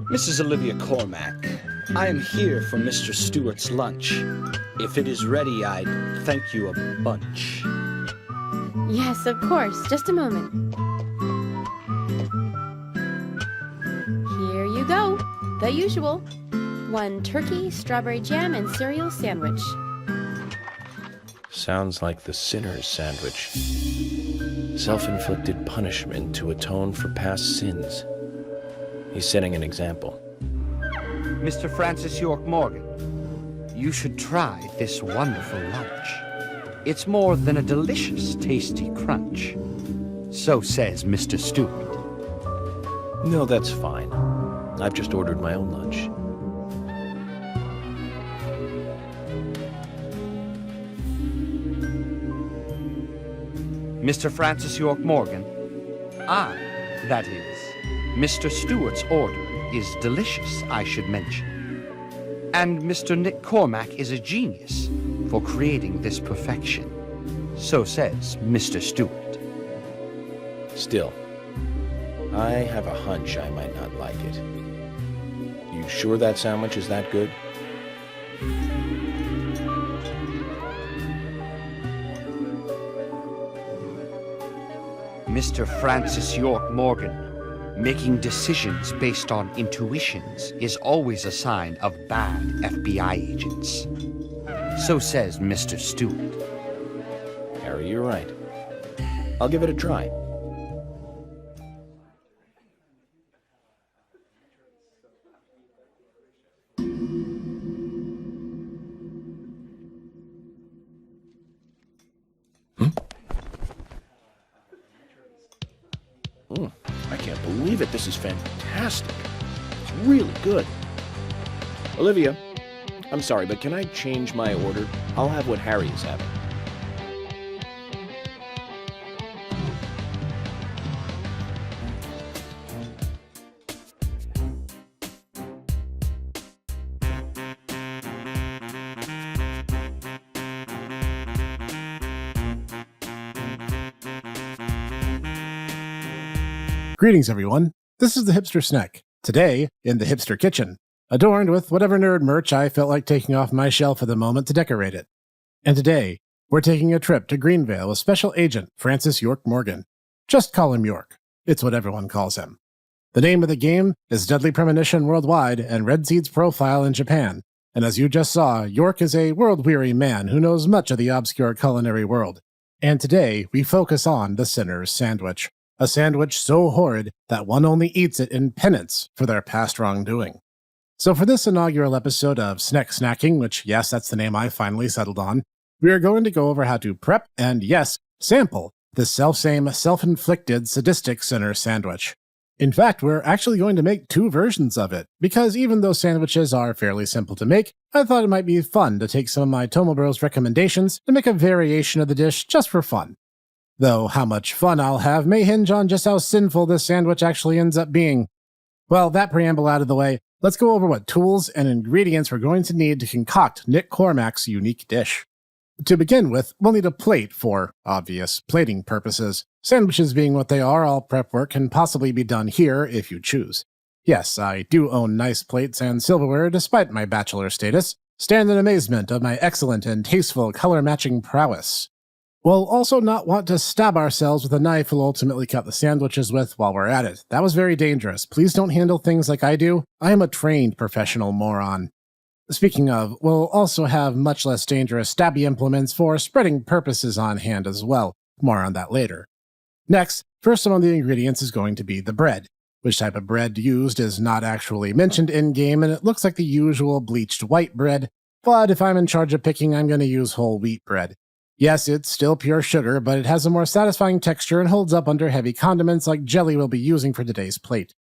Mrs. Olivia Cormack, I am here for Mr. Stewart's lunch. If it is ready, I'd thank you a bunch. Yes, of course. Just a moment. Here you go. The usual. 1 turkey, strawberry jam, and cereal sandwich. Sounds like the sinner's sandwich. Self-inflicted punishment to atone for past sins. He's setting an example. Mr. Francis York Morgan, you should try this wonderful lunch. It's more than a delicious, tasty crunch. So says Mr. Stewart. No, that's fine. I've just ordered my own lunch. Mr. Francis York Morgan, that is, Mr. Stewart's order is delicious, I should mention. And Mr. Nick Cormack is a genius for creating this perfection. So says Mr. Stewart. Still, I have a hunch I might not like it. You sure that sandwich is that good? Mr. Francis York Morgan, making decisions based on intuitions is always a sign of bad FBI agents. So says Mr. Stewart. Harry, you're right. I'll give it a try. I can't believe it. This is fantastic. It's really good. Olivia, I'm sorry, but can I change my order? I'll have what Harry is having. Greetings, everyone. This is the Hipster Snek. Today, in the Hipster Kitchen, adorned with whatever nerd merch I felt like taking off my shelf at the moment to decorate it. And today, we're taking a trip to Greenvale with Special Agent Francis York Morgan. Just call him York. It's what everyone calls him. The name of the game is Deadly Premonition worldwide and Red Seed's Profile in Japan. And as you just saw, York is a world-weary man who knows much of the obscure culinary world. And today, we focus on the Sinner's Sandwich. A sandwich so horrid that one only eats it in penance for their past wrongdoing. So for this inaugural episode of Snek Snacking, which, yes, that's the name I finally settled on, we are going to go over how to prep and, yes, sample this selfsame, self-inflicted, sadistic sinner sandwich. In fact, we're actually going to make 2 versions of it, because even though sandwiches are fairly simple to make, I thought it might be fun to take some of my Tomo Bros recommendations and make a variation of the dish just for fun. Though how much fun I'll have may hinge on just how sinful this sandwich actually ends up being. Well, that preamble out of the way, let's go over what tools and ingredients we're going to need to concoct Nick Cormack's unique dish. To begin with, we'll need a plate for obvious plating purposes. Sandwiches being what they are, all prep work can possibly be done here if you choose. Yes, I do own nice plates and silverware despite my bachelor status. Stand in amazement of my excellent and tasteful color-matching prowess. We'll also not want to stab ourselves with a knife we'll ultimately cut the sandwiches with while we're at it. That was very dangerous. Please don't handle things like I do. I am a trained professional moron. Speaking of, we'll also have much less dangerous stabby implements for spreading purposes on hand as well. More on that later. Next, first among the ingredients is going to be the bread. Which type of bread used is not actually mentioned in-game, and it looks like the usual bleached white bread, but if I'm in charge of picking, I'm going to use whole wheat bread. Yes, it's still pure sugar, but it has a more satisfying texture and holds up under heavy condiments like jelly we'll be using for today's plate.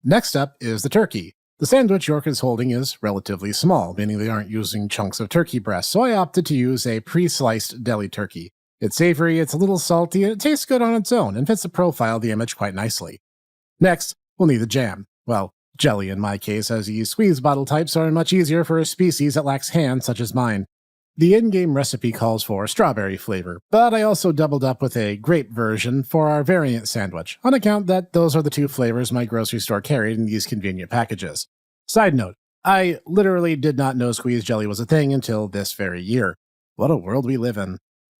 Next up is the turkey. The sandwich York is holding is relatively small, meaning they aren't using chunks of turkey breast, so I opted to use a pre-sliced deli turkey. It's savory, it's a little salty, and it tastes good on its own and fits the profile of the image quite nicely. Next, we'll need the jam. Well, jelly in my case, as these squeeze bottle types are much easier for a species that lacks hands such as mine. The in-game recipe calls for strawberry flavor, but I also doubled up with a grape version for our variant sandwich, on account that those are the two flavors my grocery store carried in these convenient packages. Side note, I literally did not know squeeze jelly was a thing until this very year. What a world we live in.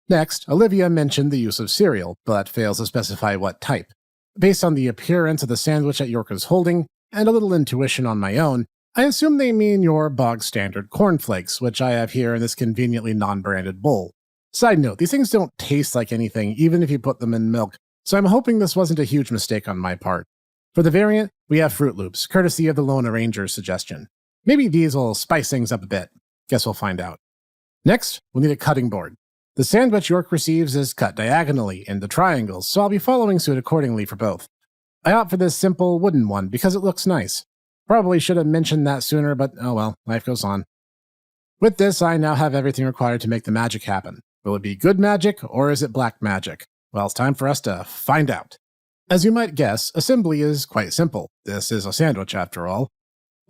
Next, Olivia mentioned the use of cereal, but fails to specify what type. Based on the appearance of the sandwich that York is holding, and a little intuition on my own, I assume they mean your bog-standard cornflakes, which I have here in this conveniently non-branded bowl. Side note, these things don't taste like anything, even if you put them in milk, so I'm hoping this wasn't a huge mistake on my part. For the variant, we have Fruit Loops, courtesy of the Lone Ranger's suggestion. Maybe these will spice things up a bit. Guess we'll find out. Next, we'll need a cutting board. The sandwich York receives is cut diagonally into triangles, so I'll be following suit accordingly for both. I opt for this simple wooden one because it looks nice. Probably should have mentioned that sooner, but oh well, life goes on. With this, I now have everything required to make the magic happen. Will it be good magic, or is it black magic? Well, it's time for us to find out. As you might guess, assembly is quite simple. This is a sandwich, after all.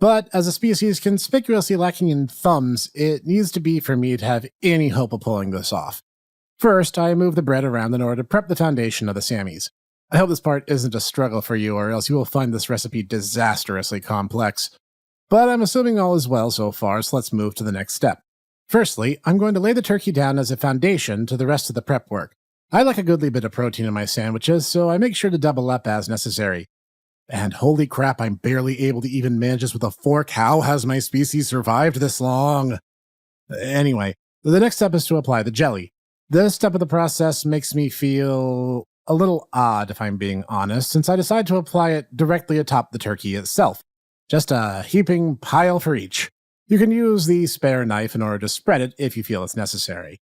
But as a species conspicuously lacking in thumbs, it needs to be for me to have any hope of pulling this off. First, I move the bread around in order to prep the foundation of the Sammies. I hope this part isn't a struggle for you, or else you will find this recipe disastrously complex. But I'm assuming all is well so far, so let's move to the next step. Firstly, I'm going to lay the turkey down as a foundation to the rest of the prep work. I like a goodly bit of protein in my sandwiches, so I make sure to double up as necessary. And holy crap, I'm barely able to even manage this with a fork. How has my species survived this long? Anyway, the next step is to apply the jelly. This step of the process makes me feel a little odd, if I'm being honest, since I decide to apply it directly atop the turkey itself. Just a heaping pile for each. You can use the spare knife in order to spread it if you feel it's necessary.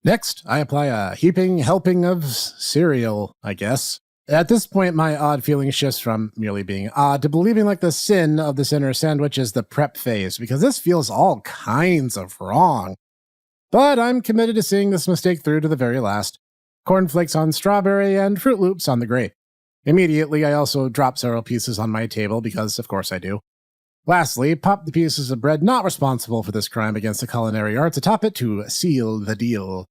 Next, I apply a heaping helping of cereal, I guess. At this point, my odd feeling shifts from merely being odd to believing like the sin of this inner sandwich is the prep phase, because this feels all kinds of wrong. But I'm committed to seeing this mistake through to the very last. Cornflakes on strawberry and Fruit Loops on the grape. Immediately, I also drop several pieces on my table, because of course I do. Lastly, pop the pieces of bread not responsible for this crime against the culinary arts atop it to seal the deal.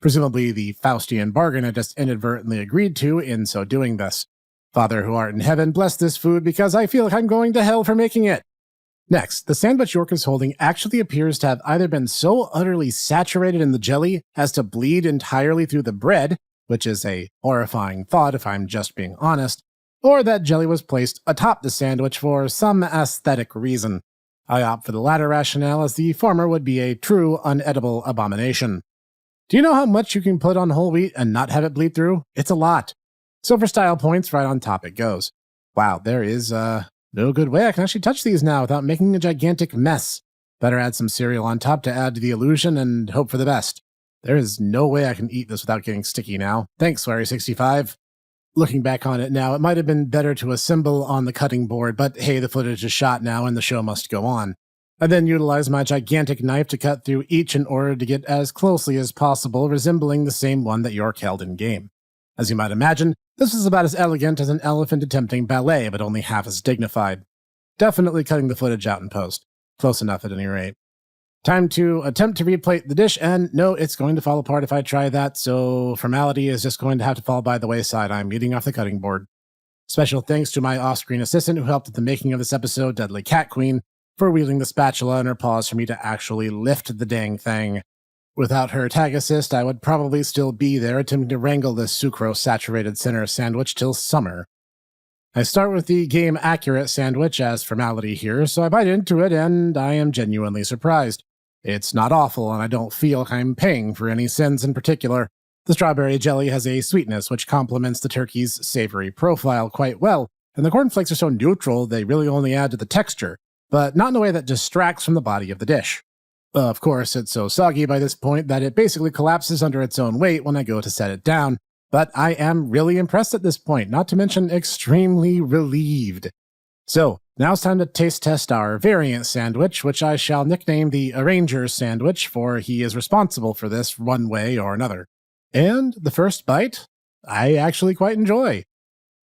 Presumably the Faustian bargain I just inadvertently agreed to in so doing this. Father who art in heaven, bless this food because I feel like I'm going to hell for making it. Next, the sandwich York is holding actually appears to have either been so utterly saturated in the jelly as to bleed entirely through the bread, which is a horrifying thought if I'm just being honest, or that jelly was placed atop the sandwich for some aesthetic reason. I opt for the latter rationale, as the former would be a true unedible abomination. Do you know how much you can put on whole wheat and not have it bleed through? It's a lot. So for style points, right on top it goes. Wow, there is no good way I can actually touch these now without making a gigantic mess. Better add some cereal on top to add to the illusion and hope for the best. There is no way I can eat this without getting sticky now. Thanks, Swery65. Looking back on it now, it might have been better to assemble on the cutting board, but hey, the footage is shot now and the show must go on. I then utilize my gigantic knife to cut through each in order to get as closely as possible, resembling the same one that York held in game. As you might imagine, this is about as elegant as an elephant attempting ballet, but only half as dignified. Definitely cutting the footage out in post. Close enough at any rate. Time to attempt to replate the dish, and no, it's going to fall apart if I try that, so formality is just going to have to fall by the wayside. I'm eating off the cutting board. Special thanks to my off-screen assistant who helped with the making of this episode, Deadly Cat Queen, for wielding the spatula in her paws for me to actually lift the dang thing. Without her tag assist, I would probably still be there attempting to wrangle this sucrose-saturated center sandwich till summer. I start with the game-accurate sandwich as formality here, so I bite into it, and I am genuinely surprised. It's not awful, and I don't feel like I'm paying for any sins in particular. The strawberry jelly has a sweetness which complements the turkey's savory profile quite well, and the cornflakes are so neutral they really only add to the texture, but not in a way that distracts from the body of the dish. Of course, it's so soggy by this point that it basically collapses under its own weight when I go to set it down, but I am really impressed at this point, not to mention extremely relieved. So, now it's time to taste test our variant sandwich, which I shall nickname the Arranger's sandwich, for he is responsible for this one way or another. And the first bite, I actually quite enjoy.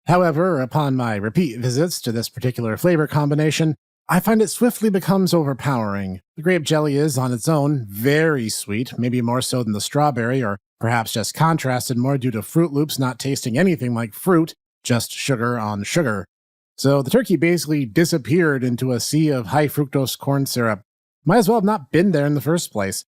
However, upon my repeat visits to this particular flavor combination, I find it swiftly becomes overpowering. The grape jelly is, on its own, very sweet, maybe more so than the strawberry, or perhaps just contrasted more due to Fruit Loops not tasting anything like fruit, just sugar on sugar. So the turkey basically disappeared into a sea of high fructose corn syrup. Might as well have not been there in the first place.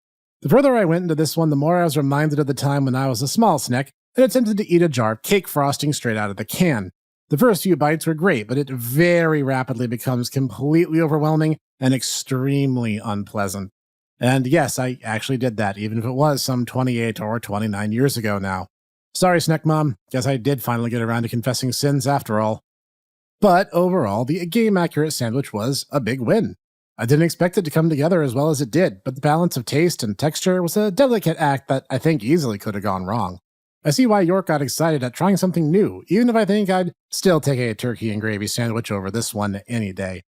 The further I went into this one, the more I was reminded of the time when I was a small Snek and attempted to eat a jar of cake frosting straight out of the can. The first few bites were great, but it very rapidly becomes completely overwhelming and extremely unpleasant. And yes, I actually did that, even if it was some 28 or 29 years ago now. Sorry, Snek Mom. Guess I did finally get around to confessing sins after all. But overall, the game-accurate sandwich was a big win. I didn't expect it to come together as well as it did, but the balance of taste and texture was a delicate act that I think easily could have gone wrong. I see why York got excited at trying something new, even if I think I'd still take a turkey and gravy sandwich over this one any day.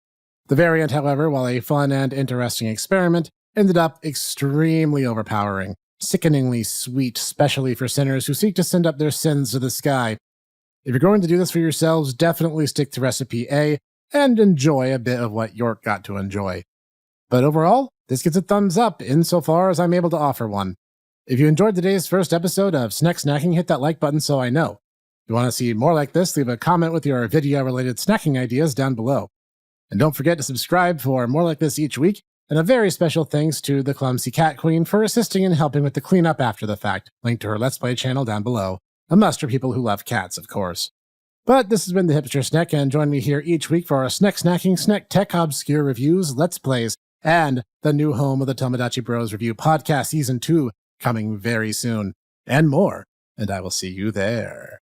The variant, however, while a fun and interesting experiment, ended up extremely overpowering, sickeningly sweet, especially for sinners who seek to send up their sins to the sky. If you're going to do this for yourselves, definitely stick to recipe A and enjoy a bit of what York got to enjoy. But overall, this gets a thumbs up insofar as I'm able to offer one. If you enjoyed today's first episode of Snek Snacking, hit that like button so I know. If you want to see more like this, leave a comment with your video-related snacking ideas down below. And don't forget to subscribe for more like this each week, and a very special thanks to the Clumsy Cat Queen for assisting and helping with the cleanup after the fact, linked to her Let's Play channel down below. A must for people who love cats, of course. But this has been the Hipster Snek, and join me here each week for our Snek Snacking, Snek Tech Obscure Reviews, Let's Plays, and the new home of the Tomodachi Bros Review Podcast Season 2, coming very soon, and more, and I will see you there.